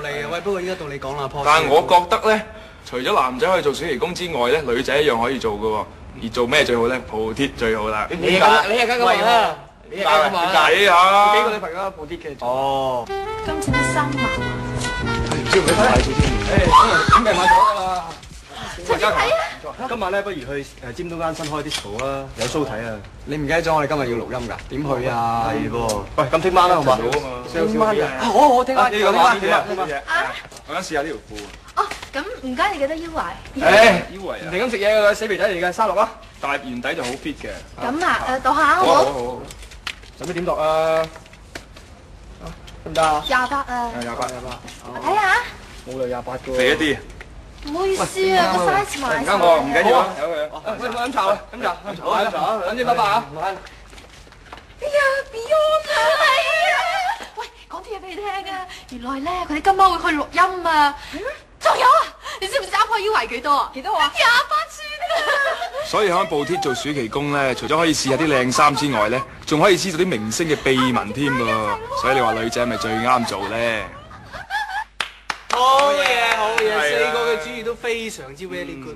喂，不過依家到你講啦，但係我覺得咧，除咗男仔可以做暑期工之外咧，女仔一樣可以做㗎喎。而做咩最好咧？鋪貼最好啦。你係咁話啦，你係咁話啦。計啊！幾個女朋友鋪貼嘅。哦。今次得3萬。唔知唔知買做啲咁咪買咗㗎啦。隨便睇啊！今晚咧，不如去尖東間新開 disco 啦，有 show 睇啊！你唔記得咗我哋今日要錄音㗎？點去啊？係噃。喂，咁聽晚啦，好嘛？聽晚啊！好，聽晚。聽晚。我想試下呢條褲。哦，咁唔該，你記得腰圍。腰圍啊！唔停咁食嘢㗎，死肥仔嚟嘅，沙律啊！但係圓底就好 fit 嘅。咁啊，度下好唔好？使唔使點度啊？得唔得啊？28啊。28。我睇下。冇啦，28個。肥一啲。唔好意思啊，個 size 買晒。唔緊要啊，由佢。喂，飲茶啊，飲茶，飲啲拜拜啊！哎呀 ，Beyond 啊，係啊！喂，講啲嘢俾你聽啊！原來咧，佢哋今晚會去錄音啊！仲有啊，你知唔知阿婆腰圍幾多啊？幾多啊？28寸啊！所以喺報貼做暑期工咧，除咗可以試下啲靚衫之外咧，仲可以知道啲明星嘅秘聞添喎。所以你話女仔係咪最啱做咧？好嘢，好嘢，4個嘅主意都非常之 very good。